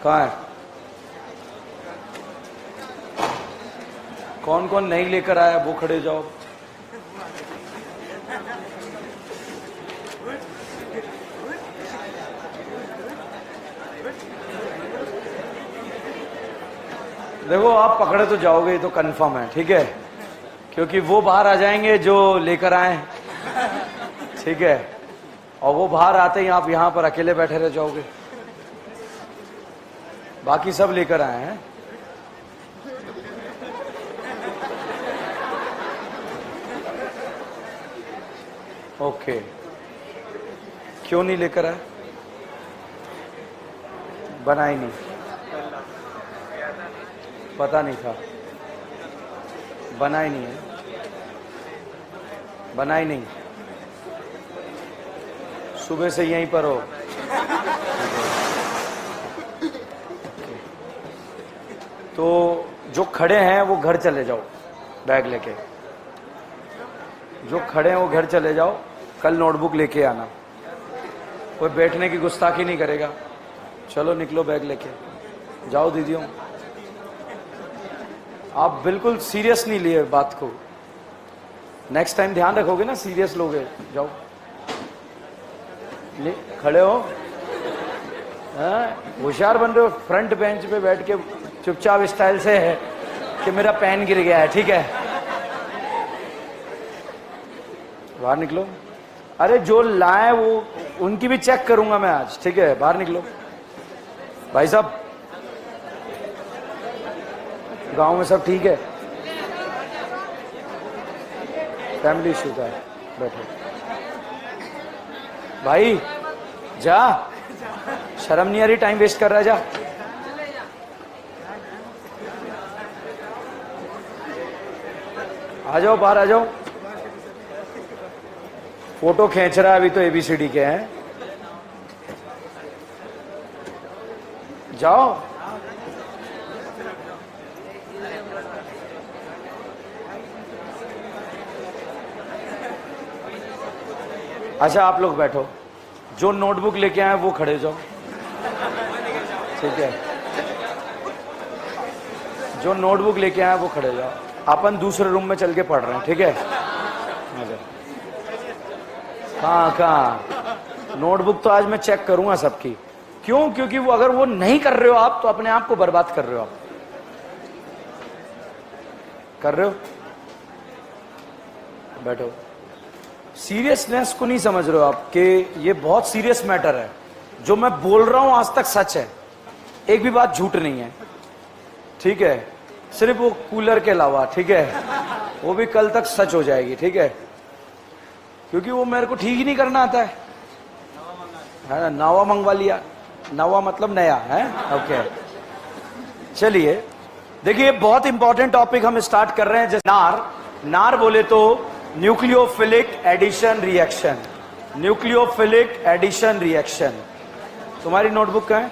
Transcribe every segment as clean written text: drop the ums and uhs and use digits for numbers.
कहाँ है? कौन कौन नहीं लेकर आया वो खड़े जाओ। देखो आप पकड़े तो जाओगे, ये तो कंफर्म है, ठीक है, क्योंकि वो बाहर आ जाएंगे जो लेकर आए, ठीक है, और वो बाहर आते ही आप यहां पर अकेले बैठे रह जाओगे। बाकी सब लेकर आए हैं। ओके, क्यों नहीं लेकर आए? बना ही नहीं, पता नहीं था, बना ही नहीं है, बना ही नहीं, सुबह से यहीं पर हो। तो जो खड़े हैं वो घर चले जाओ बैग लेके, जो खड़े हैं वो घर चले जाओ, कल नोटबुक लेके आना, कोई बैठने की गुस्ताखी नहीं करेगा। चलो निकलो बैग लेके जाओ दीदियों। आप बिल्कुल सीरियस नहीं लिए बात को, नेक्स्ट टाइम ध्यान रखोगे ना, सीरियस लोगे। जाओ खड़े हो, होशियार बन रहे हो, फ्रंट बेंच पे बैठ के चुपचाप स्टाइल से है कि मेरा पेन गिर गया है, ठीक है, बाहर निकलो। अरे जो लाए वो उनकी भी चेक करूंगा मैं आज, ठीक है, बाहर निकलो। भाई साहब गांव में सब ठीक है? फैमिली इशू था, बैठो भाई, जा, शर्म नहीं आ रही, टाइम वेस्ट कर रहा है, जा। आ जाओ, बाहर आ जाओ। फोटो खींच रहा है अभी तो ABCD के हैं, जाओ। अच्छा आप लोग बैठो, जो नोटबुक लेके आए वो खड़े जाओ, ठीक है, जो नोटबुक लेके आए वो खड़े जाओ। अपन दूसरे रूम में चल के पढ़ रहे हैं, ठीक है। कहाँ नोटबुक तो आज मैं चेक करूंगा सबकी। क्यों? क्योंकि वो अगर वो नहीं कर रहे हो आप तो अपने आप को बर्बाद कर रहे हो। आप कर रहे हो, बैठो। सीरियसनेस को नहीं समझ रहे हो आप कि ये बहुत सीरियस मैटर है। जो मैं बोल रहा हूं आज तक सच है, एक भी बात झूठ नहीं है, ठीक है, सिर्फ वो कूलर के अलावा, ठीक है, वो भी कल तक सच हो जाएगी, ठीक है, क्योंकि वो मेरे को ठीक ही नहीं करना आता है ना। नवा मंगवा लिया, नवा मतलब नया है, ओके। चलिए देखिए, बहुत इंपॉर्टेंट टॉपिक हम स्टार्ट कर रहे हैं। जैसे नार बोले तो nucleophilic addition reaction, nucleophilic addition reaction. तुम्हारी नोटबुक कहाँ है?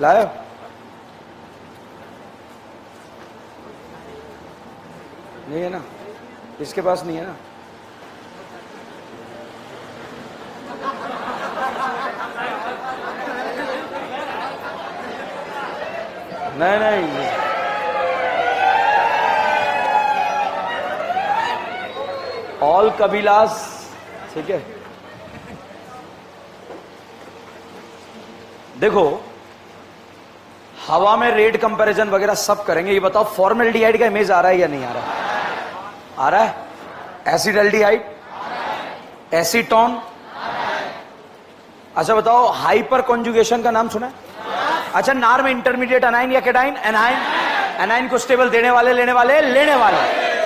लायो? नहीं है ना, इसके पास नहीं है ना। नहीं, ऑल कबीलास, ठीक है। देखो हवा में रेट कंपैरिजन वगैरह सब करेंगे। ये बताओ फॉर्मल्डिहाइड का इमेज आ रहा है या नहीं आ रहा है? आ रहा है। एसिडल्डिहाइड, एसीटोन, अच्छा बताओ हाइपर कॉन्जुगेशन का नाम सुना है? अच्छा, नार में इंटरमीडिएट अनाइन या कैटाइन? एनाइन। एनाइन को स्टेबल देने वाले, लेने वाले, लेने वाले।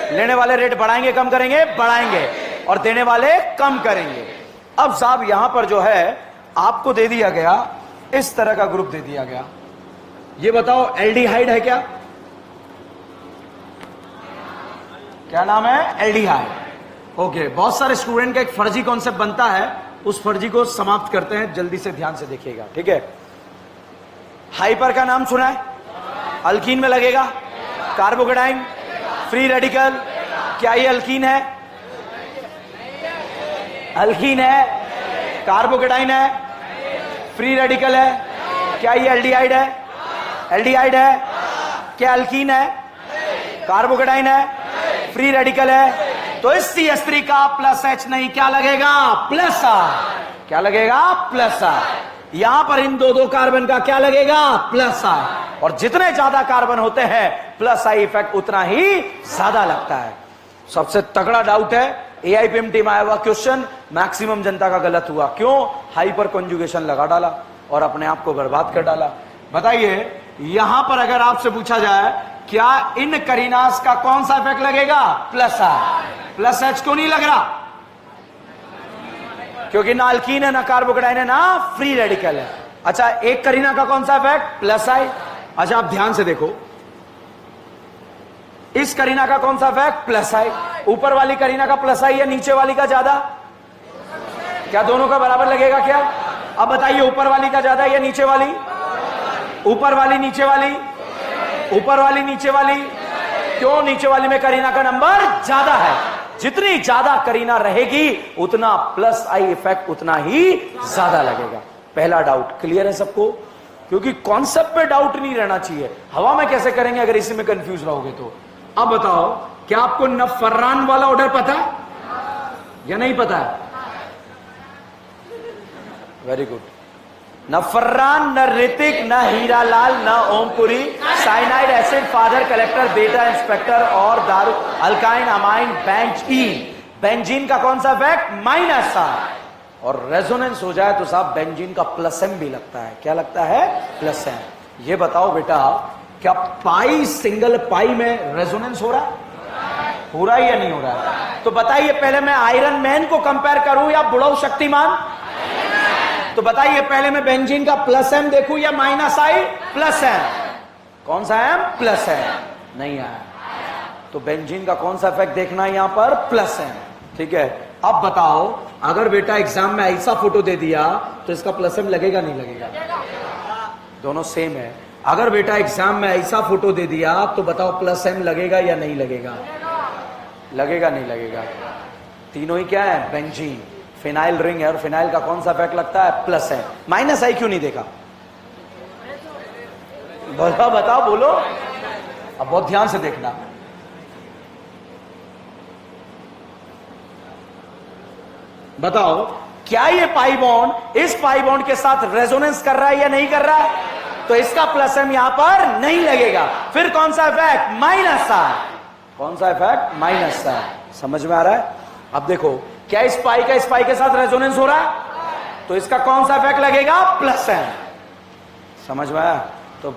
लेने वाले रेट बढ़ाएंगे कम करेंगे? बढ़ाएंगे। और देने वाले कम करेंगे। अब साहब यहां पर जो है आपको दे दिया गया, इस तरह का ग्रुप दे दिया गया। ये बताओ एल्डिहाइड है क्या? क्या नाम है? एल्डिहाइड। ओके, बहुत सारे स्टूडेंट का एक फर्जी कॉन्सेप्ट बनता है, उस फर्जी को समाप्त करते हैं। जल्दी से ध्यान से देखिएगा, ठीक है। हाइपर का नाम सुना है? अल्कीन में लगेगा। कार्बोकेटाइन, फ्री रेडिकल, क्या ये अल्कीन है? अल्कीन है। कार्बोकेटाइन है, फ्री रेडिकल है, क्या ये एल्डिहाइड है? एल्डिहाइड है? क्या अल्कीन है? कार्बोकेटाइन है? फ्री रेडिकल है? तो इस CH3 का प्लस H नहीं, क्या लगेगा? Plus I। क्या लगेगा? Plus I। यहां पर इन दो कार्बन का क्या लगेगा? Plus I। और जितने ज्यादा कार्बन होते हैं प्लस I इफेक्ट उतना ही ज्यादा लगता है। सबसे तगड़ा डाउट है, AIPMT में आया हुआ क्वेश्चन, मैक्सिमम जनता का गलत हुआ। क्यों? हाइपर कॉन्जुगेशन लगा डाला और अपने आप को बर्बाद कर डाला। बताइए, यहां पर अगर आपसे पूछा जाए क्या इन करीनास का कौन सा इफेक्ट लगेगा? Plus I। प्लस H क्यों नहीं लग रहा? क्योंकि ना अल्कीन है, ना कार्बोकेटाइन है, ना फ्री रेडिकल है। अच्छा, एक करीना का कौन सा इफेक्ट? Plus I। अच्छा, आप ध्यान से देखो, इस करीना का कौन सा इफेक्ट? Plus I। ऊपर वाली करीना का प्लस I या नीचे वाली का ज्यादा? क्या दोनों का बराबर लगेगा क्या? अब बताइए, ऊपर वाली का ज्यादा या नीचे वाली? ऊपर वाली नीचे वाली? ऊपर वाली नीचे वाली? क्यों? नीचे वाली में करीना का नंबर ज्यादा है। जितनी ज्यादा करीना रहेगी उतना प्लस I इफेक्ट उतना ही ज्यादा लगेगा। पहला डाउट क्लियर है सबको? क्योंकि कॉन्सेप्ट पे डाउट नहीं रहना चाहिए। हवा में कैसे करेंगे अगर इसी में कंफ्यूज रहोगे तो? अब बताओ, क्या आपको नफर्रान वाला ऑर्डर पता है या नहीं पता है? Very good. न फर्रान, न ऋतिक, न हीरालाल, न Om Puri, cyanide acid, father collector, बेटा इंस्पेक्टर और दारू, अल्काइन अमाइन, बेंजीन का कौन सा इफेक्ट? Minus I। और रेजोनेंस हो जाए तो साहब बेंजीन का प्लस M भी लगता है। क्या लगता है? Plus M। ये बताओ बेटा, क्या पाई, सिंगल पाई में रेजोनेंस हो रहा है? हो रहा है या नहीं हो रहा है? तो बताइए, पहले मैं आयरन मैन को कंपेयर करूं या बुढ़ऊ शक्तिमान? तो बताइए, पहले मैं बेंजीन का प्लस M देखूं या माइनस I प्लस M? कौन सा M? Plus M। नहीं आया। तो बेंजीन का कौन सा इफेक्ट देखना है यहां पर? Plus M। ठीक है, अब बताओ, अगर बेटा एग्जाम में ऐसा फोटो दे दिया तो इसका प्लस M लगेगा नहीं लगेगा? दोनों सेम है। अगर बेटा एग्जाम में ऐसा फोटो दे दिया तो बताओ प्लस M लगेगा या नहीं लगेगा? लगेगा नहीं लगेगा? तीनों ही क्या है? बेंजीन। फिनाइल रिंग है और फिनाइल का कौन सा इफेक्ट लगता है? प्लस है। माइनस I क्यों नहीं देखा? बोलो, बताओ, बोलो। अब बहुत ध्यान से देखना। बताओ, क्या ये पाई बॉन्ड इस पाई बॉन्ड के साथ रेजोनेंस कर रहा है या नहीं कर रहा है? तो इसका प्लस M यहां पर नहीं लगेगा। फिर कौन सा इफेक्ट? Minus I। कौन सा इफेक्ट? Minus I। समझ में आ रहा है? अब देखो, क्या इस पाई का इस पाई के साथ रेजोनेंस हो रहा है? तो इसका कौन सा इफेक्ट लगेगा? Plus M। समझ में आया? तो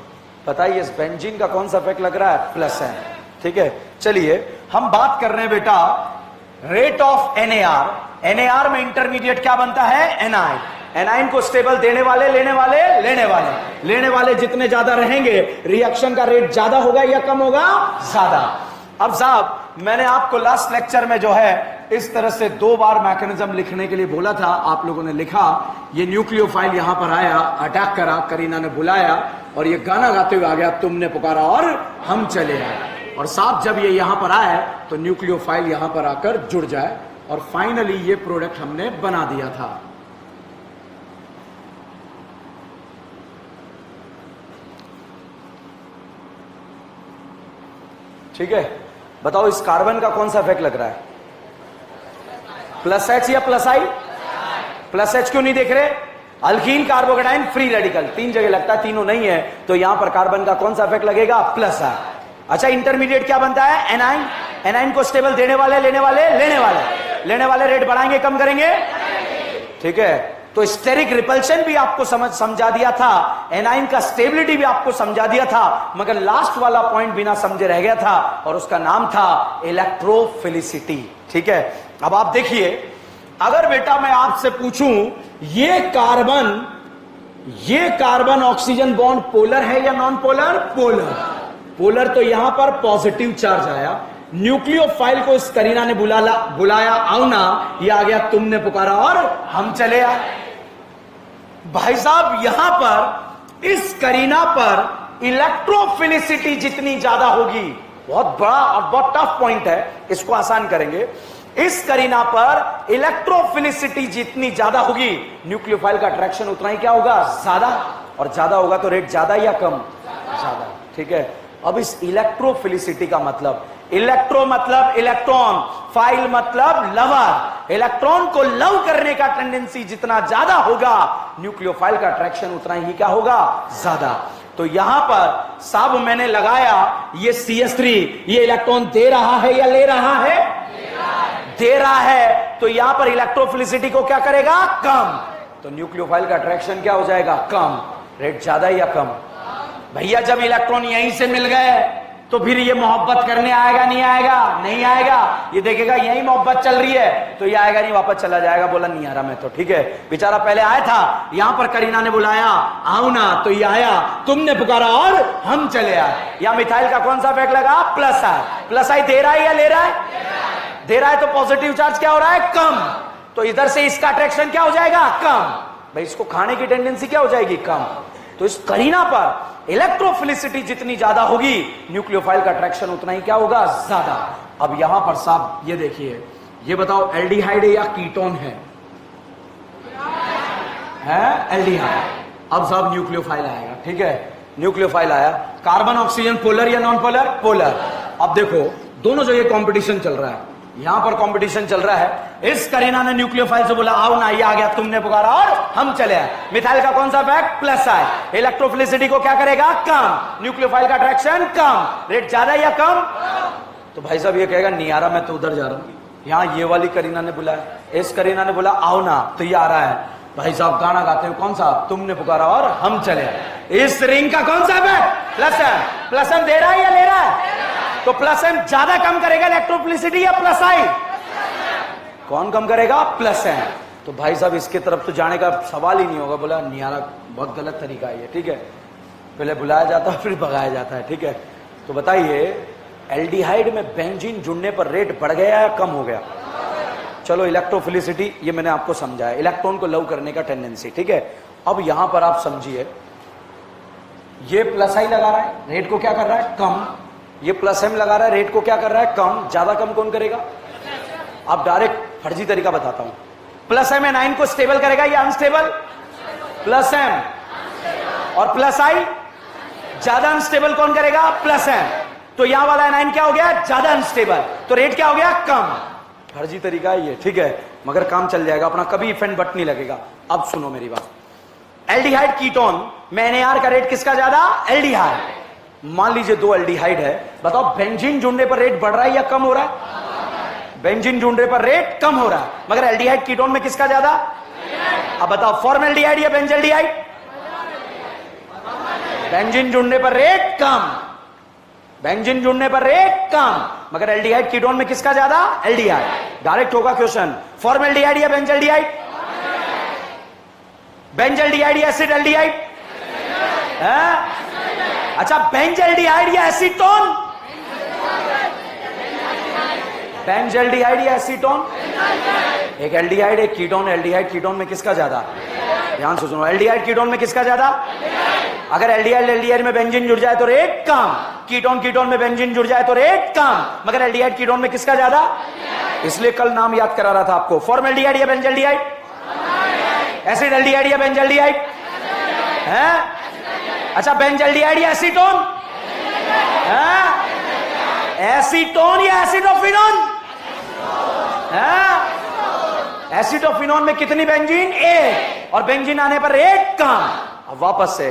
बताइए, इस बेंजीन का कौन सा इफेक्ट लग रहा है? Plus M। ठीक है, चलिए हम बात कर रहे हैं बेटा रेट ऑफ NAR। NAR में इंटरमीडिएट क्या बनता है? एनाइन। एनाइन को स्टेबल देने वाले, लेने वाले, लेने वाले, लेने वाले जितने ज्यादा रहेंगे रिएक्शन का रेट ज्यादा होगा या कम होगा? ज्यादा। अब साहब, मैंने आपको लास्ट लेक्चर में जो है इस तरह से 2 बार मैकेनिज्म लिखने के लिए बोला था, आप लोगों ने लिखा। ये न्यूक्लियोफाइल यहां पर आया, अटैक करा, करीना ने बुलाया और ये गाना गाते हुए आ गया, तुमने पुकारा और हम चले आए। और साहब, जब ये यहां पर आए तो न्यूक्लियोफाइल यहां पर आकर जुड़ जाए और फाइनली ये प्रोडक्ट हमने बना दिया था। ठीक है, बताओ इस कार्बन का कौन सा इफेक्ट लग रहा है? प्लस H या प्लस I? प्लस H क्यों नहीं देख रहे? अल्कीन, कार्बोकेटाइन, फ्री रेडिकल, 3 जगह लगता है, तीनों नहीं है, तो यहां पर कार्बन का कौन सा इफेक्ट लगेगा? Plus I। अच्छा, इंटरमीडिएट क्या बनता है? एनाइन। एनाइन को स्टेबल देने वाले, लेने वाले, लेने वाले, लेने वाले रेट बढ़ाएंगे कम करेंगे? ठीक है, तो स्टेरिक रिपल्शन भी आपको समझा दिया था, एनाइन का स्टेबिलिटी भी आपको समझा दिया था, मगर लास्ट वाला पॉइंट बिना समझे रह गया था और उसका नाम था इलेक्ट्रोफिलिसिटी। ठीक है, अब आप देखिए, अगर बेटा मैं आपसे पूछूं ये कार्बन ऑक्सीजन बॉन्ड पोलर है या नॉन पोलर? पोलर। पोलर तो यहां पर पॉजिटिव चार्ज आया, न्यूक्लियोफाइल को इस करीना ने बुलाया, आओ ना, ये आ गया, तुमने पुकारा और हम चले आए। भाई साहब, यहां पर इस करीना पर इलेक्ट्रोफिलिसिटी जितनी ज्यादा होगी, बहुत बड़ा और बहुत टफ पॉइंट है, इसको आसान करेंगे। इस करीना पर इलेक्ट्रोफिलिसिटी जितनी ज्यादा होगी, न्यूक्लियोफाइल का अट्रैक्शन उतना ही क्या होगा? ज्यादा। और ज्यादा होगा तो रेट ज्यादा या कम? ज्यादा। ठीक है, अब इस इलेक्ट्रोफिलिसिटी का मतलब, इलेक्ट्रो मतलब इलेक्ट्रॉन, फाइल मतलब लवर, इलेक्ट्रॉन को लव करने का टेंडेंसी जितना ज्यादा होगा, न्यूक्लियोफाइल का अट्रैक्शन उतना ही क्या होगा? ज्यादा। तो यहां पर साब मैंने लगाया ये CH3, ये इलेक्ट्रॉन दे रहा है या ले रहा है? दे रहा है। तो यहां पर इलेक्ट्रोफिलिसिटी को क्या करेगा? कम। तो न्यूक्लियोफाइल का अट्रैक्शन क्या हो जाएगा? कम। रेट ज्यादा या कम? भैया जब इलेक्ट्रॉन यहीं से मिल गए तो फिर ये मोहब्बत करने आएगा नहीं आएगा? नहीं आएगा। ये देखेगा यही मोहब्बत चल रही है तो ये आएगा नहीं, वापस चला जाएगा, बोला नहीं आ रहा मैं तो। ठीक है, बेचारा पहले आया था, यहां पर करीना ने बुलाया आओ ना, तो ये आया, तुमने पुकारा और हम चले आए। या मिथाइल का कौन सा इफेक्ट लगा? प्लस आई। प्लस आई दे रहा है या ले रहा है? दे रहा है, तो पॉजिटिव चार्ज क्या हो रहा है? कम। तो इधर से इसका अट्रैक्शन क्या हो जाएगा? कम। भाई इसको खाने की टेंडेंसी क्या हो जाएगी? कम। तो इस करीना पर इलेक्ट्रोफिलिसिटी जितनी ज्यादा होगी, न्यूक्लियोफाइल का अट्रैक्शन उतना ही क्या होगा? ज्यादा। अब यहां पर साहब ये देखिए, ये बताओ एल्डिहाइड है या कीटोन है? एल्डिहाइड। अब साहब न्यूक्लियोफाइल आएगा। ठीक है, न्यूक्लियोफाइल आया, कार्बन ऑक्सीजन पोलर या नॉन पोलर? पोलर। अब देखो दोनों जगह कंपटीशन चल रहा है, यहां पर कंपटीशन चल रहा है। इस करीना ने न्यूक्लियोफाइल से बोला आओ ना, ये आ गया, तुमने पुकारा और हम चले आए। मिथाइल का कौन सा इफेक्ट? प्लस आई। इलेक्ट्रोफिलिसिटी को क्या करेगा? कम। न्यूक्लियोफाइल का अट्रैक्शन कम। रेट ज्यादा या कम? तो भाई साहब ये कहेगा नहीं आ रहा, मैं तो उधर जा रहा हूं। यहां ये वाली करीना ने बुलाया, इस करीना ने बोला आओ ना, तो ये आ रहा है। भाई साहब गाना गाते हो कौन सा? तुमने पुकारा और हम चले आए। इस रिंग का कौन सा effect? Plus M. Plus M दे रहा है या ले रहा है? तो प्लस एम ज्यादा कम करेगा इलेक्ट्रोफिलिसिटी या प्लस आई? कौन कम करेगा? Plus M. तो भाई साहब इसके तरफ तो जाने का सवाल ही नहीं होगा, बोला नियारा बहुत गलत तरीका है ये। ठीक है, पहले बुलाया जाता है फिर भगाया जाता है। ठीक है, तो बताइए एल्डिहाइड में बेंजीन जुड़ने पर रेट बढ़ गया या कम हो गया? चलो इलेक्ट्रोफिलिसिटी ये मैंने आपको समझाया, इलेक्ट्रॉन को लव करने का टेंडेंसी। ठीक है, अब यहां पर आप समझिए, ये प्लस आई लगा रहा है, रेट को क्या कर रहा है? कम। ये प्लस एम लगा रहा है, रेट को क्या कर रहा है? कम। ज्यादा कम कौन करेगा? आप डायरेक्ट फर्जी तरीका बताता हूं, प्लस एम एनाइन को स्टेबल करेगा या अनस्टेबल? Plus M. और प्लस आई ज्यादा अनस्टेबल कौन करेगा? Plus M. तो यहां वाला एनाइन क्या हो गया? ज्यादा अनस्टेबल, तो रेट क्या हो गया? कम। फर्जी तरीका है ये। ठीक है, मगर काम चल जाएगा अपना, कभी इफेक्ट बट नहीं लगेगा। अब सुनो मेरी बात, एल्डिहाइड कीटोन में NAR का रेट किसका ज्यादा? एल्डिहाइड। मान लीजिए दो एल्डिहाइड है, बताओ बेंजीन जुड़ने पर रेट बढ़ रहा है या कम हो रहा है? बेंजीन जुड़ने पर रेट कम हो रहा है, मगर एल्डिहाइड कीटोन में किसका ज्यादा? अब बताओ फॉर्मल्डिहाइड या बेंजल्डिहाइड? बेंजीन जुड़ने पर रेट कम, बेंजीन जुड़ने पर रेट कम, मगर एल्डिहाइड कीटोन में किसका ज्यादा? एल्डिहाइड। डायरेक्ट होगा क्वेश्चन, फॉर्मल्डिहाइड या बेंजल्डिहाइड? बेंजल्डिहाइड या एसिडल्डिहाइड? अच्छा, बेंजल्डिहाइड या एसीटोन? बेंजल्डिहाइड या एसीटोन? एक एल्डिहाइड एक कीटोन, एल्डिहाइड कीटोन में किसका ज्यादा? ध्यान से सुनो, एल्डिहाइड कीटोन में किसका ज्यादा? अगर एल्डिहाइड एल्डिहाइड में बेंजीन जुड़ जाए तो रेट कम, कीटोन कीटोन में बेंजीन जुड़ जाए तो रेट कम, मगर एल्डिहाइड कीटोन में किसका ज्यादा? इसलिए कल नाम याद करा रहा था आपको, फॉर्मल्डिहाइड या बेंजल्डिहाइड? एसिडल्डिहाइड या बेंजल्डिहाइड? है? अच्छा, बेंजल्डिहाइड या एसीटोन? एसीटोन या एसिडोफिनोन? एसिडोफिनोन में कितनी बेंजीन? एक, और बेंजीन आने पर रेट कम। अब वापस से,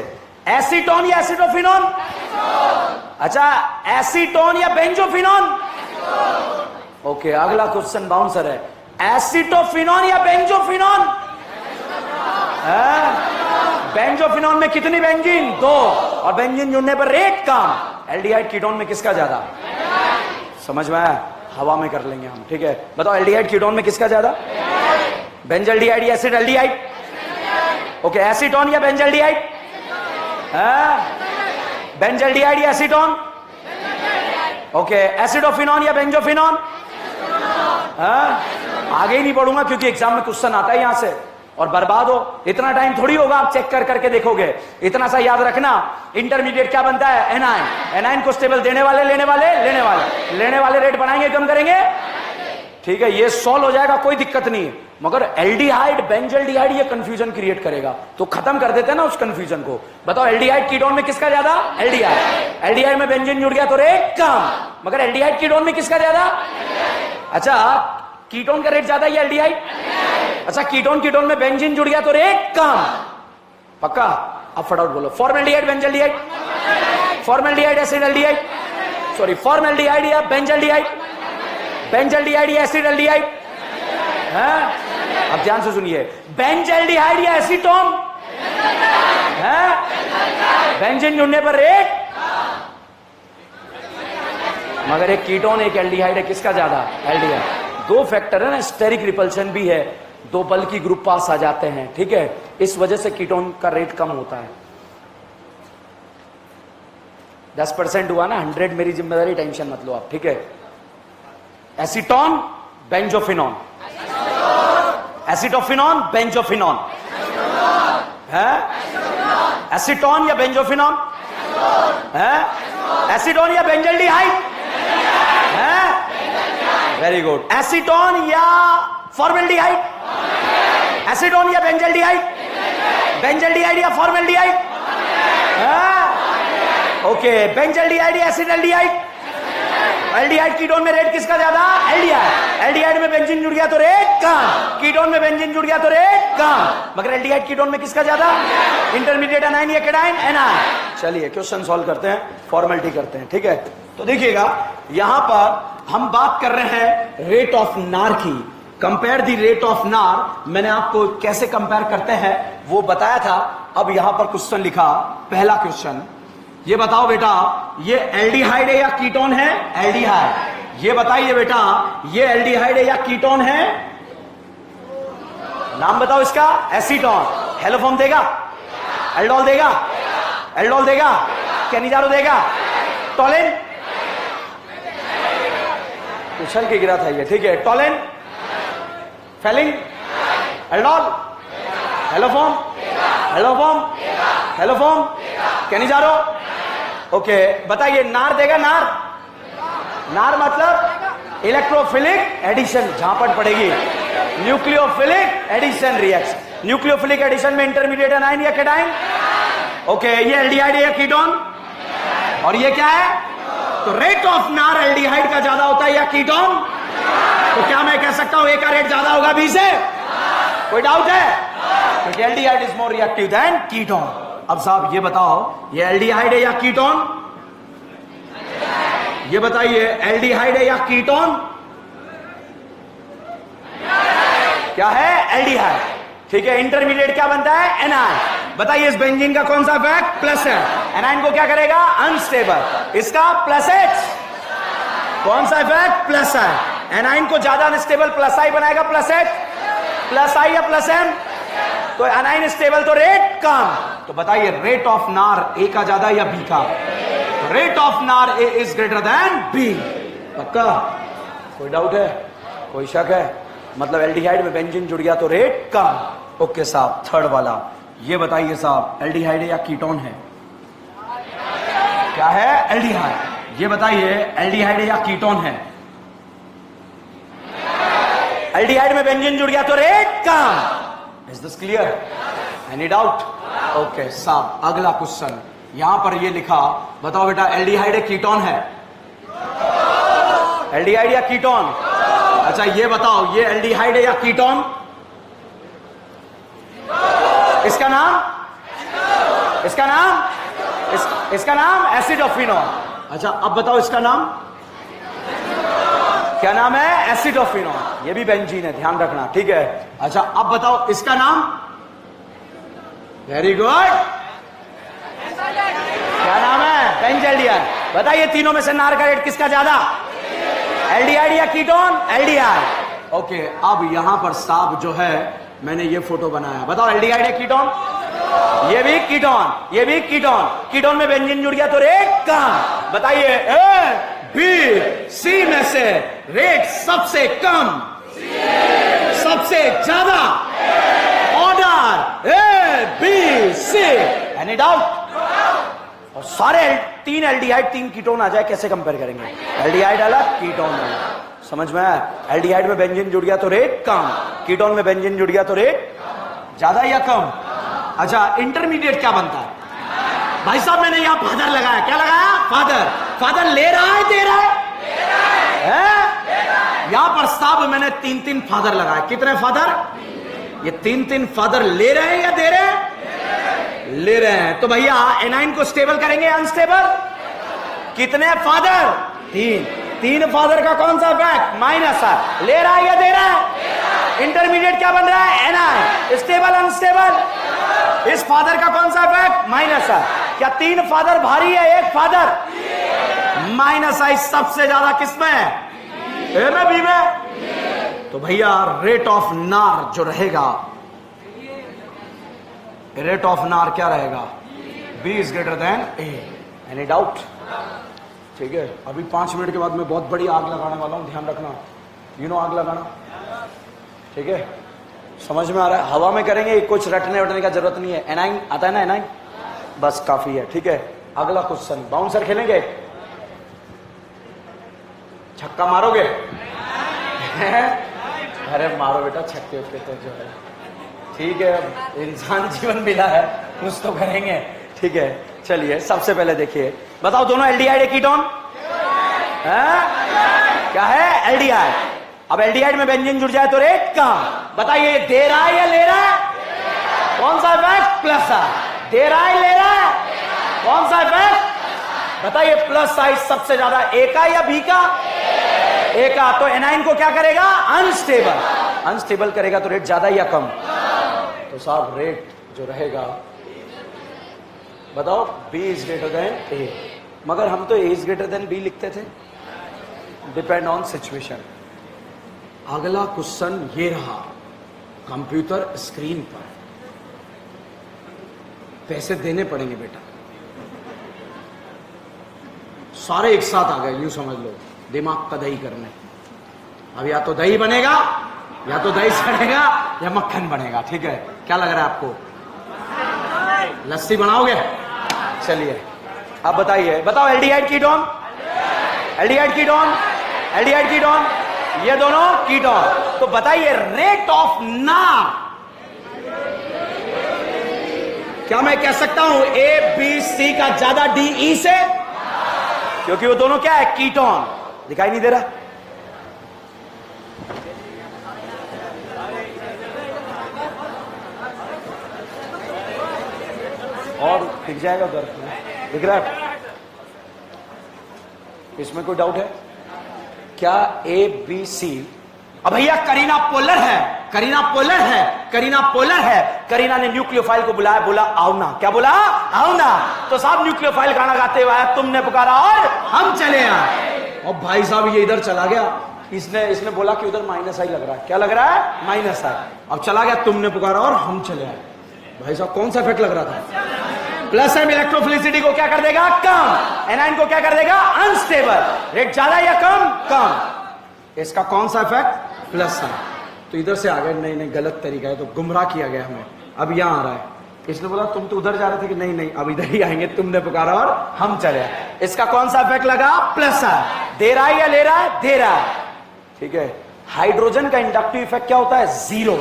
एसीटोन या एसिडोफिनोन? अच्छा, एसीटोन या बेंजोफिनोन? ओके, अगला क्वेश्चन बाउंसर है, एसिटोफिनोन या बेंजोफिनोन? बेंजोफिनोन में कितनी बेंजीन? दो, और बेंजीन जुड़ने पर रेट कम। एल्डिहाइड कीटोन में किसका ज्यादा? समझ में आया? हवा में कर लेंगे हम। ठीक है, बताओ एल्डिहाइड कीटोन में किसका ज्यादा? बेंजल्डिहाइड या एसिडल्डिहाइड? ओके, एसीटोन या बेंजल्डिहाइड? बेंजल्डिहाइड या एसीटोन? ओके, एसिडोफिनोन या बेंजोफिनोन? आगे ही नहीं पढ़ूंगा क्योंकि एग्जाम में क्वेश्चन आता है यहां से और बर्बाद हो, इतना टाइम थोड़ी होगा आप चेक कर करके देखोगे। इतना सा याद रखना, इंटरमीडिएट क्या बनता है? एनाइन। एनाइन को स्टेबल देने वाले, लेने वाले, लेने वाले, लेने वाले रेट बढ़ाएंगे कम करेंगे? ठीक है, ये सॉल्व हो जाएगा, कोई दिक्कत नहीं है। मगर एल्डिहाइड बेंजल्डिहाइड ये कंफ्यूजन क्रिएट करेगा, तो खत्म कर देते हैं ना उस कंफ्यूजन को। बताओ एल्डिहाइड कीटोन में किसका ज्यादा? एल्डिहाइड। एल्डिहाइड में बेंजीन जुड़ गया तो रेट कम, मगर एल्डिहाइड कीटोन में किसका ज्यादा? अच्छा, कीटोन का रेट ज्यादा या एल्डिहाइड? अच्छा, कीटोन में बेंजीन जुड़ गया तो रेट कम, पक्का? अब फटाफट बोलो, formaldehyde benzaldehyde, formaldehyde acetaldehyde, sorry formaldehyde या बेंजल्डिहाइड, बेंजल्डिहाइड या एसिडल्डिहाइड? अब ध्यान से सुनिए, बेंजल्डिहाइड या एसीटोन? बेंजीन जुड़ने पर रेट, मगर एक कीटोन एक एल्डिहाइड है, किसका ज्यादा? एल्डिहाइड। दो फैक्टर है ना, स्टेरिक रिपल्शन भी है, दो बल की ग्रुप पास आ जाते हैं, ठीक है, इस वजह से कीटोन का रेट कम होता है। 10% हुआ ना, 100 मेरी जिम्मेदारी, टेंशन मत लो आप, ठीक है। एसीटोन बेंजोफिनॉन, एसिटोफिनॉन बेंजोफिनॉन, है एसीटोन या बेंजोफिनॉन? है एसीटोन या बेंजल्डिहाइड? है वेरी गुड। एसीटोन या फॉर्मल्डिहाइड? एसीटोन या बेंजल्डिहाइड? बेंजल्डिहाइड या फॉर्मल्डिहाइड? ओके, बेंजल्डिहाइड या एसिडल्डिहाइड? एल्डिहाइड कीटोन में रेट किसका ज्यादा? एल्डिहाइड। एल्डिहाइड में बेंजीन जुड़ गया तो रेट कम, कीटोन में बेंजीन जुड़ गया तो रेट कम, मगर एल्डिहाइड कीटोन में किसका ज्यादा? इंटरमीडिएट एनाइन या केटाइन? एनाइन। चलिए क्वेश्चन सॉल्व करते हैं, फॉर्मेलिटी करते हैं, ठीक है। तो देखिएगा, यहां पर हम बात कर रहे हैं रेट ऑफ नार की। कंपेयर द रेट ऑफ नार, मैंने आपको कैसे कंपेयर करते हैं वो बताया था। अब यहां पर क्वेश्चन लिखा, पहला क्वेश्चन, ये बताओ बेटा, ये एल्डिहाइड है या कीटोन है? एल्डिहाइड। ये बताइए बेटा, ये एल्डिहाइड है या कीटोन है? नाम बताओ इसका। एसीटोन। हेलोफॉर्म देगा? एल्डोल देगा? एल्डोल देगा? कैनिजारो देगा? टोलिन? उछल के गिरा था ये, ठीक है। Tollens, Fehling, aldol, haloform, haloform, haloform, Cannizzaro. Okay, बताइए नार देगा? नार, नार मतलब इलेक्ट्रोफिलिक एडिशन, झापट पड़ेगी। Nucleophilic addition reaction, nucleophilic addition में इंटरमीडिएट एनाइन या केटाइन? ओके, ये एल्डिहाइड है या कीटोन? और ये क्या है? तो रेट ऑफ नार एल्डिहाइड का ज्यादा होता है या कीटोन? तो क्या मैं कह सकता हूं ए का रेट ज्यादा होगा बी से? कोई डाउट है? क्योंकि aldehyde is more reactive than ketone. अब साहब ये बताओ, ये एल्डिहाइड है या कीटोन? ये बताइए, एल्डिहाइड है या कीटोन? क्या है? एल्डिहाइड, ठीक है। इंटरमीडिएट क्या बनता है? एनाइन। बताइए इस बेंजीन का कौन सा इफेक्ट? प्लस है। एनाइन को क्या करेगा? अनस्टेबल। इसका प्लस एच, कौन सा इफेक्ट? प्लस है। एनाइन को ज्यादा अनस्टेबल प्लस आई बनाएगा, प्लस एच, प्लस आई या प्लस एम। तो एनाइन स्टेबल तो रेट कम। तो बताइए रेट ऑफ नार ए का ज्यादा या बी का? रेट ऑफ नार ए इज ग्रेटर देन बी, पक्का? कोई डाउट है? कोई शक है? मतलब एल्डिहाइड में बेंजीन जुड़ गया तो रेट कम। ओके साहब, थर्ड वाला ये बताइए साहब, एल्डिहाइड है या कीटोन है? क्या है? एल्डिहाइड। ये बताइए एल्डिहाइड है या कीटोन है? एल्डिहाइड में बेंजीन जुड़ गया तो rate come. Is this clear? Any doubt? Okay साहब, अगला क्वेश्चन यहां पर ये लिखा, बताओ बेटा एल्डिहाइड है कीटोन है? एल्डिहाइड या कीटोन? अच्छा ये बताओ, ये एल्डिहाइड है या कीटोन? इसका नाम? इसका नाम? इसका नाम एसिडोफिनॉन। अच्छा अब बताओ इसका नाम क्या नाम है? एसिडोफिनॉन। ये भी बेंजीन है, ध्यान रखना, ठीक है। अच्छा अब बताओ इसका नाम? वेरी गुड, क्या नाम है? बेंजल्डिहाइड। बताइए तीनों में से नार का रेट किसका ज्यादा? एल्डिहाइड या कीटोन? एल्डिहाइड। ओके, अब यहां पर साहब जो है मैंने ये फोटो बनाया, बताओ एल्डिहाइड या कीटोन? ये भी कीटोन, ये भी कीटोन। कीटोन में बेंजीन जुड़ गया तो रेट कम। बताइए ए बी सी में से रेट सबसे कम, सबसे ज्यादा? Order A B C. Any doubt? और सारे तीन एल्डिहाइड तीन कीटोन आ जाए, कैसे कंपेयर करेंगे? एल्डिहाइड अलग, कीटोन अलग। समझ में आया? एल्डिहाइड में बेंजीन जुड़ गया तो रेट कम, कीटोन में बेंजीन जुड़ गया तो रेट ज्यादा या कम? अच्छा, इंटरमीडिएट क्या बनता है? भाई साहब मैंने यहां फादर लगाया, क्या लगाया? फादर। फादर ले रहा है, दे रहा है? यहां पर साहब मैंने 3-3 फादर लगाए। कितने फादर? ये 3-3 फादर ले रहे हैं या दे रहे हैं? ले रहे हैं। तो भैया एनाइन को स्टेबल करेंगे अनस्टेबल? कितने फादर? 3 फादर का कौन सा इफेक्ट? माइनस है। ले रहा है या दे रहा है? इंटरमीडिएट क्या बन रहा है? एनाइन। Stable unstable? इस फादर का कौन सा इफेक्ट? माइनस है। क्या 3 फादर भारी है, 1 फादर माइनस है? सबसे ज्यादा किसमें? ए में, बी में? तो भैया रेट ऑफ नार जो रहेगा, रेट ऑफ नार क्या रहेगा? B is greater than A. Any doubt? ठीक है, अभी 5 मिनट के बाद मैं बहुत बड़ी आग लगाने वाला हूं, ध्यान रखना। यू नो आग लगाना, ठीक है? समझ में आ रहा है? हवा में करेंगे, कुछ रटने वटने का जरूरत नहीं है। एनाइन आता है ना? एनाइन बस काफी है, ठीक है? अगला क्वेश्चन, बाउंसर खेलेंगे? छक्का मारोगे? अरे मारो बेटा छक्के उक्के तो जो है, ठीक है? इंसान जीवन मिला है, कुछ तो करेंगे, ठीक है? चलिए सबसे पहले देखिए, बताओ दोनों एल्डिहाइड है कीटोन? क्या है? एल्डिहाइड। अब एल्डिहाइड में बेंजीन जुड़ जाए तो रेट कम। बताइए दे रहा है या ले रहा है? कौन सा इफेक्ट? प्लस है। दे रहा है, ले रहा है? कौन सा इफेक्ट? बताइए प्लस साइज सबसे ज्यादा ए का या बी का? ए का। तो एनाइन को क्या करेगा? अनस्टेबल। अनस्टेबल करेगा तो रेट ज्यादा या कम? तो साहब रेट जो रहेगा, बताओ बी इज ग्रेटर देन ए। मगर हम तो ए इज ग्रेटर देन बी लिखते थे। Depend on situation. अगला क्वेश्चन ये रहा कंप्यूटर स्क्रीन पर, पैसे देने पड़ेंगे बेटा, सारे एक साथ आ गए, यूं समझ लो, दिमाग का दही करने। अब या तो दही बनेगा, या तो दही सड़ेगा, या मक्खन बनेगा, ठीक है? क्या लग रहा है आपको? लस्सी बनाओगे? चलिए अब बताइए, बताओ aldehyde ketone? Aldehyde ketone? Aldehyde ketone? ये दोनों कीटोन। तो बताइए रेट ऑफ नार, क्या मैं कह सकता हूं ए बी सी का ज्यादा डी ई से? क्योंकि वो दोनों क्या है? कीटोन। दिखाई नहीं दे रहा? और दिख जाएगा उधर, दिख रहा है? इसमें कोई डाउट है क्या? A B C. अब भैया करीना पोलर है, करीना पोलर है, करीना पोलर है। करीना ने न्यूक्लियोफाइल को बुलाया, बोला आओ ना। क्या बोला? आओ ना। तो साहब न्यूक्लियोफाइल गाना गाते हुए आया, तुमने पुकारा और हम चले आए। और भाई साहब ये इधर चला गया, इसने बोला कि उधर माइनस आई लग रहा है। क्या लग रहा है? माइनस आई। अब चला गया, तुमने पुकारा और हम चले आए। भाई साहब कौन सा इफेक्ट लग रहा था? प्लस एम इलेक्ट्रोफिलिसिटी को क्या कर देगा? कम। एनाइन को क्या कर देगा? अनस्टेबल। रेट ज्यादा या कम? कम। इसका कौन सा इफेक्ट? प्लस है। तो इधर से आ गए, नहीं नहीं गलत तरीका है, तो गुमराह किया गया हमें। अब यहां आ रहा है, इसने बोला तुम तो उधर जा रहे थे कि नहीं नहीं अब इधर ही आएंगे, तुमने पुकारा और हम चले। इसका कौन सा इफेक्ट लगा? प्लस है। दे रहा है या ले रहा है? दे रहा है, ठीक है? हाइड्रोजन का इंडक्टिव इफेक्ट क्या होता है? 0।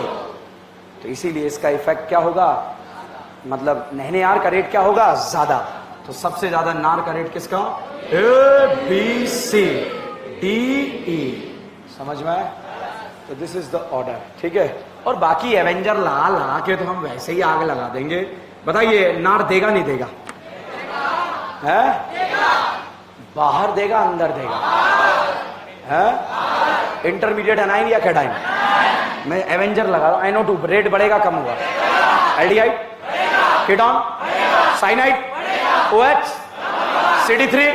तो इसीलिए इसका इफेक्ट क्या होगा? मतलब नहने आर का रेट क्या होगा? ज्यादा। तो सबसे ज्यादा नार का रेट किसका? A B C D E. समझ में आया? तो दिस इज द ऑर्डर, ठीक है? और बाकी एवेंजर लगा के तो हम वैसे ही आग लगा देंगे। बताइए नार देगा नहीं देगा? है? बाहर देगा अंदर देगा? है? इंटरमीडिएट एनाइन या कैटाइन? मैं एवेंजर लगा रहा हूं। NO2 रेट बढ़ेगा कम होगा? Aldehyde, ketone, cyanide, OH, CD3,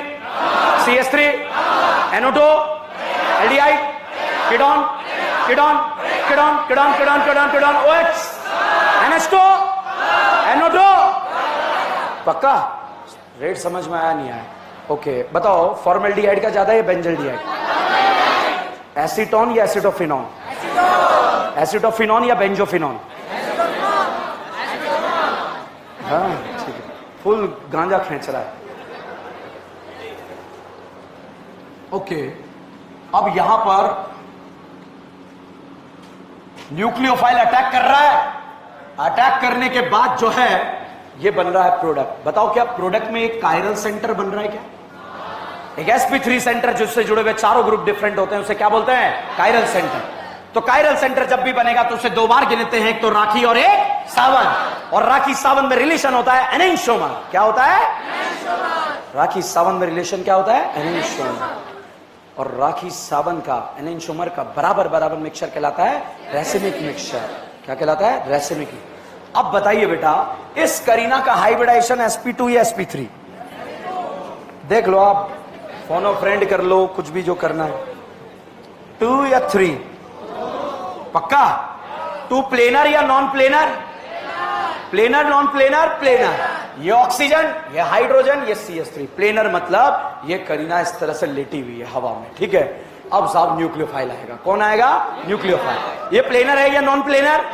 CH3, NO2, aldehyde, ketone, ketone, ketone, ketone, ketone, ketone, ketone, OH, NH2, NO2। पक्का? रेट समझ में आया नहीं आया? ओके, बताओ फॉर्मल्डिहाइड का ज्यादा है बेंजल्डिहाइड? एसीटोन या एसिटोफिनॉन? एसिटोफिनॉन या बेंजोफिनॉन? हाँ ठीक है, फुल गांजा खींच रहा है। ओके, अब यहां पर न्यूक्लियोफाइल अटैक कर रहा है, अटैक करने के बाद जो है ये बन रहा है प्रोडक्ट। बताओ क्या प्रोडक्ट में एक कायरल सेंटर बन रहा है क्या? एक sp3 सेंटर जिससे जुड़े हुए चारों ग्रुप डिफरेंट होते हैं, उसे क्या बोलते हैं? Chiral centre. तो कायरल सेंटर जब भी बनेगा तो उसे दो बार गिनते हैं, एक तो राखी और एक सावन। और राखी सावन में रिलेशन होता है एनेंशियोमर। क्या होता है? राखी सावन में रिलेशन क्या होता है? एनेंशियोमर। और राखी सावन का एनेंशियोमर का बराबर बराबर मिक्सचर कहलाता है रेसिमिक मिक्सचर। क्या कहलाता है? रेसिमिक। अब बताइए बेटा, इस करीना का हाइब्रिडाइजेशन sp2 या sp3? देख लो आप, फोनो फ्रेंड कर लो, कुछ भी जो करना है। 2 या 3? पक्का? 2 प्लेनर या non planar? Planar, non planar, planar. ये ऑक्सीजन, ये हाइड्रोजन, ये CH3। प्लेनर मतलब ये करीना इस तरह से लेटी हुई है हवा में, ठीक है। अब साहब न्यूक्लियोफाइल आएगा। कौन आएगा? न्यूक्लियोफाइल। ये प्लेनर है या नॉन प्लेनर?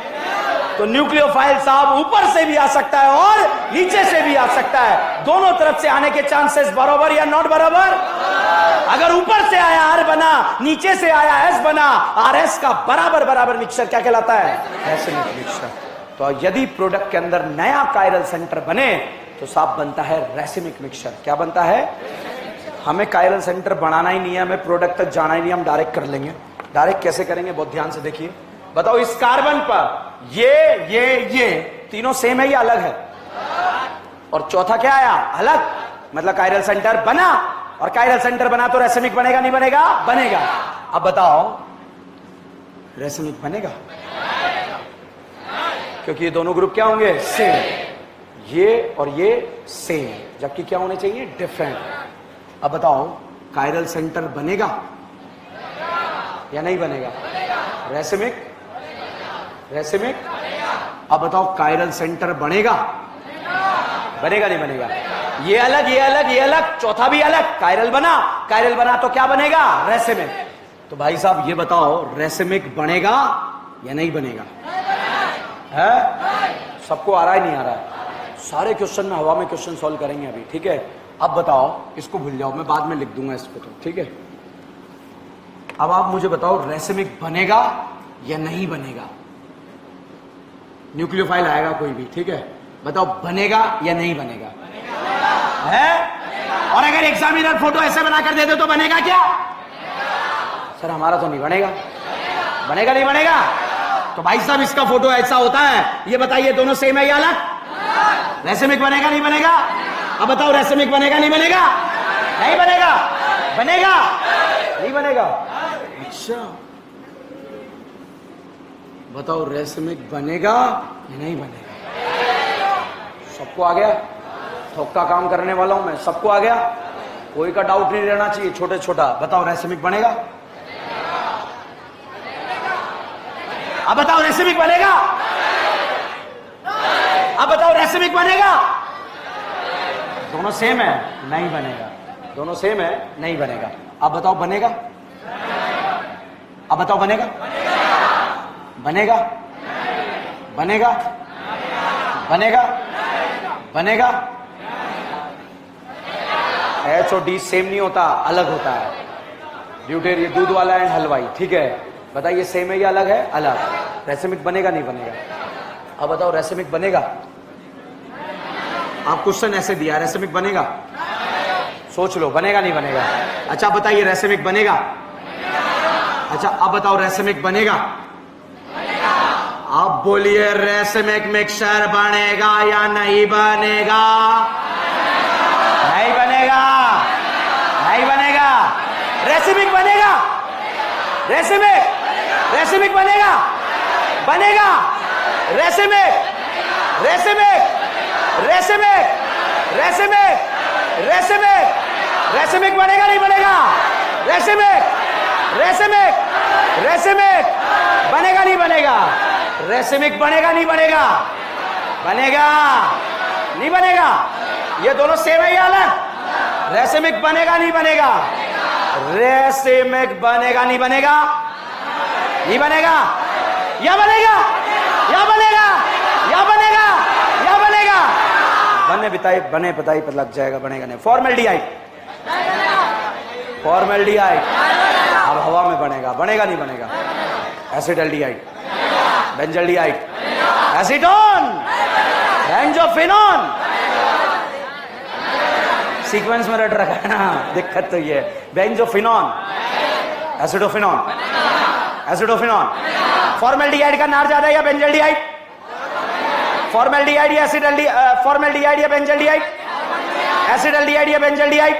तो न्यूक्लियोफाइल साहब ऊपर से भी आ सकता है और नीचे से भी आ सकता है। दोनों तरफ से आने के चांसेस बराबर या नॉट बराबर? अगर ऊपर से आया R बना, नीचे से आया S बना, RS का बराबर बराबर मिक्सचर क्या कहलाता है? Racemic mixture. तो यदि प्रोडक्ट के अंदर नया कायरल सेंटर बने तो साहब बनता है रेसिमिक मिक्सचर। क्या बनता है? हमें कायरल सेंटर बनाना ही नहीं है, हमें प्रोडक्ट तक जाना ही नहीं, हम डायरेक्ट कर लेंगे। डायरेक्ट कैसे करेंगे? बहुत ध्यान से देखिए। बताओ इस कार्बन पर ये तीनों सेम है या अलग है? और चौथा क्या आया? अलग। मतलब कायरल सेंटर बना, और कायरल सेंटर बना तो रेसिमिक बनेगा नहीं बनेगा? बनेगा। अब बताओ रेसिमिक बनेगा? क्योंकि ये दोनों ग्रुप क्या होंगे? सेम। ये और ये सेम, जबकि क्या होने चाहिए? डिफरेंट। अब बताओ कायरल सेंटर बनेगा या नहीं बनेगा? Racemic, racemic. अब बताओ कायरल सेंटर बनेगा? बनेगा नहीं बनेगा? ये अलग, ये अलग, ये अलग, चौथा भी अलग। कायरल बना तो क्या बनेगा? रेसिमिक। तो भाई साहब ये बताओ रेसिमिक बनेगा या नहीं बनेगा? है? सबको आ रहा है? नहीं आ रहा है? सारे क्वेश्चन में हवा में क्वेश्चन सॉल्व करेंगे अभी, ठीक है। अब बताओ, इसको भूल जाओ, मैं बाद में लिख दूंगा इसको, तो ठीक है। अब आप मुझे बताओ रेसिमिक बनेगा या नहीं बनेगा? न्यूक्लियोफाइल आएगा कोई भी, ठीक है। बताओ बनेगा या नहीं बनेगा? है? और अगर एग्जामिनर फोटो ऐसे बनाकर दे दे तो बनेगा क्या? सर हमारा तो नहीं बनेगा। बनेगा नहीं बनेगा? तो भाई साहब इसका फोटो ऐसा होता है, ये बताइए दोनों सेम है या अलग? रेसिमिक बनेगा नहीं बनेगा? अब बताओ रेसिमिक बनेगा नहीं बनेगा? नहीं बनेगा? बनेगा नहीं बनेगा? अच्छा बताओ रेसिमिक बनेगा या नहीं बनेगा? सबको आ गया? थोक का काम करने वाला हूं मैं, सबको आ गया? कोई का डाउट नहीं रहना चाहिए, छोटे छोटा। बताओ रेसिमिक बनेगा? अब बताओ रेसिमिक बनेगा? अब बताओ रेसिमिक बनेगा? दोनों सेम है, नहीं बनेगा। दोनों सेम है, नहीं बनेगा। अब बताओ बनेगा? अब बताओ बनेगा? बनेगा? बनेगा? बनेगा? बनेगा? H और D सेम नहीं होता, अलग होता है। ड्यूटेर ये दूध वाला एंड हलवाई, ठीक है। बताइए सेम है या अलग है? अलग। रेसिमिक बनेगा नहीं बनेगा? अब बताओ रेसिमिक बनेगा? आप क्वेश्चन ऐसे दिया, रेसिमिक बनेगा? सोच लो, बनेगा नहीं बनेगा? अच्छा बताइए रेसिमिक बनेगा? अच्छा अब बताओ रेसिमिक बनेगा? अब बोलिए रेसिमिक मिक्सचर बनेगा या नहीं बनेगा? नहीं बनेगा? नहीं बनेगा? रेसिमिक बनेगा? रेसिमिक, रेसिमिक बनेगा? बनेगा? Racemic, racemic, racemic, racemic, racemic, racemic बनेगा नहीं बनेगा? रेसिमिक, रेसिमिक, रेसिमिक बनेगा नहीं बनेगा? रेसिमिक बनेगा नहीं बनेगा? बनेगा नहीं बनेगा? ये दोनों सेम है या अलग? रेसिमिक बनेगा नहीं बनेगा? रेसिमिक बनेगा नहीं बनेगा? नहीं बनेगा? या बनेगा? या बनेगा? या बनेगा? या बनेगा? बने बताइए, बने बताइए, पता लग जाएगा। बनेगा नहीं? फॉर्मेल्डिहाइड, फॉर्मेल्डिहाइड अब हवा में बनेगा, बनेगा नहीं बनेगा? एसिडल्डिहाइड, बेंजल्डिहाइड, एसीटोन, बेंजोफिनोन। सीक्वेंस में रट रखा है ना, दिक्कत तो ये है। बेंजोफिनोन, एसिडोफिनोन, एसिडोफिनोन। फॉर्मेल्डिहाइड का नार ज्यादा है या बेंजल्डिहाइड? फॉर्मेल्डिहाइड या फॉर्मेल्डिहाइड या बेंजल्डिहाइड? एसिडल्डिहाइड या बेंजल्डिहाइड?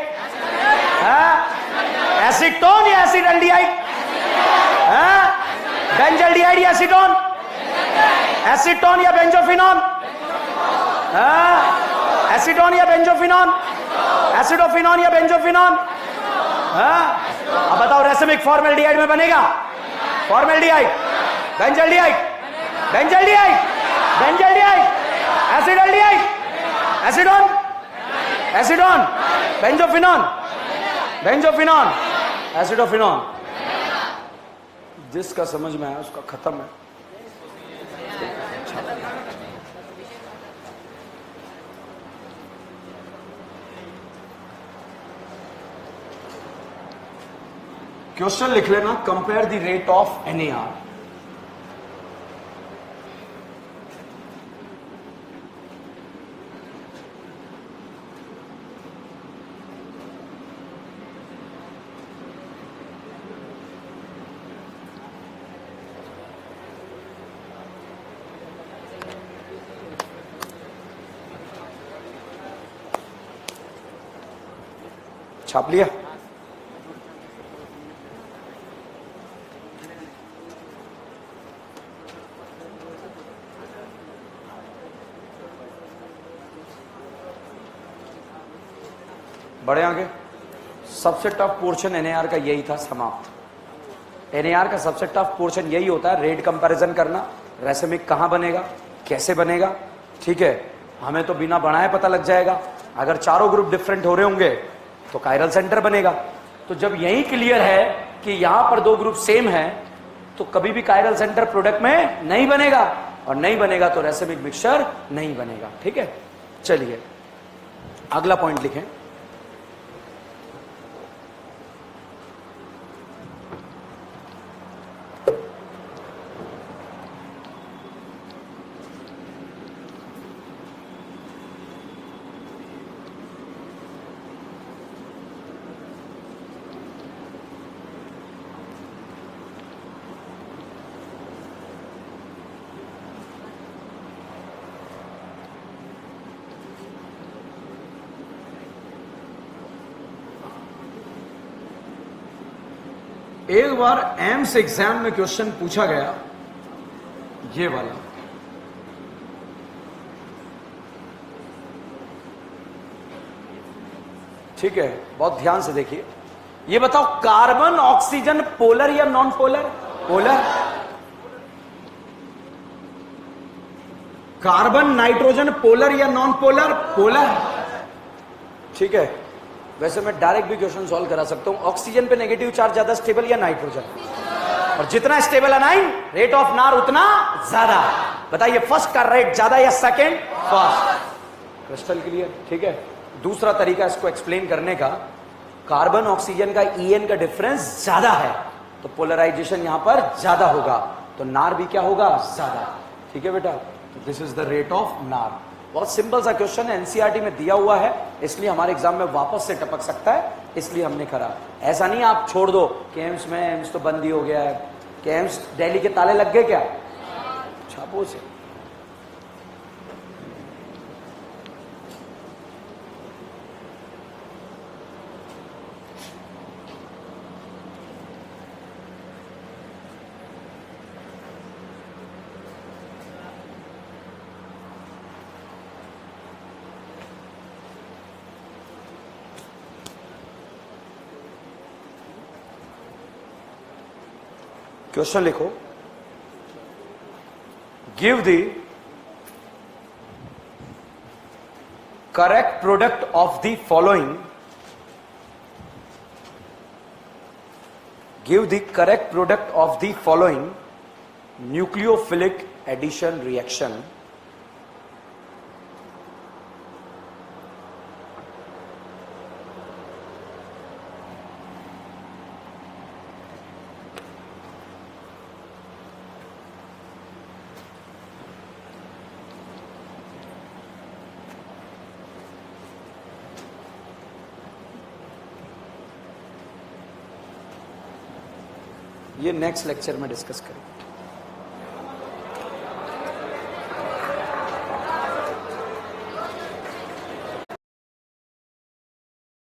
एसीटोन या एसिडल्डिहाइड? बेंजल्डिहाइड या एसीटोन? एसीटोन या बेंजोफिनोन? एसीटोन या बेंजोफिनोन? एसिडोफिनोन या बेंजोफिनोन? अब बताओ, रेसमिक फॉर्मेल्डिहाइड में बनेगा? Formaldehyde, benzaldehyde, benzaldehyde, benzaldehyde, acetaldehyde, acetone, acetone, benzophenone, benzophenone, acetophenone. जिसका समझ में आया उसका खत्म है। क्वेश्चन लिख लेना, compare the rate of NAR। छाप लिया? बढ़े आगे। सबसे टफ पोर्शन NAR का यही था, समाप्त। NAR का सबसे टफ पोर्शन यही होता है, रेट कंपैरिजन करना, रेसमिक कहां बनेगा, कैसे बनेगा। ठीक है, हमें तो बिना बढ़ाए पता लग जाएगा। अगर चारों ग्रुप डिफरेंट हो रहे होंगे तो कायरल सेंटर बनेगा। तो जब यही क्लियर है कि यहां पर दो ग्रुप सेम है, तो कभी भी कायरल सेंटर प्रोडक्ट में नहीं बनेगा, और नहीं बनेगा तो रेसमिक मिक्सचर नहीं बनेगा। ठीक है, चलिए अगला पॉइंट लिखें। एक बार एम्स एग्जाम में क्वेश्चन पूछा गया, ये वाला। ठीक है, बहुत ध्यान से देखिए। ये बताओ, कार्बन ऑक्सीजन पोलर या non polar? Polar. Carbon nitrogen polar या नॉन पोलर? पोलर। ठीक है, वैसे मैं डायरेक्ट भी क्वेश्चन सॉल्व करा सकता हूं। ऑक्सीजन पे नेगेटिव चार्ज ज्यादा स्टेबल या नाइट्रोजन? और जितना स्टेबल अनाइन, रेट ऑफ नार उतना ज्यादा। बताइए, फर्स्ट का रेट ज्यादा या सेकंड? फर्स्ट। Crystal clear? ठीक है, दूसरा तरीका इसको एक्सप्लेन करने का, कार्बन ऑक्सीजन का EN का डिफरेंस ज्यादा है, तो पोलराइजेशन यहां पर ज्यादा होगा, तो नार भी क्या होगा? ज्यादा। ठीक है बेटा, this is the rate of नार। बहुत सिंपल सा क्वेश्चन है, NCERT में दिया हुआ है, इसलिए हमारे एग्जाम में वापस से टपक सकता है, इसलिए हमने करा। ऐसा नहीं आप छोड़ दो कि एम्स तो बंद ही हो गया है, कि एम्स दिल्ली के ताले लग गए क्या? छापो से। क्वेश्चन लिखो, give the correct product of the following, give the correct product of the following nucleophilic addition reaction ये नेक्स्ट लेक्चर में डिस्कस करेंगे।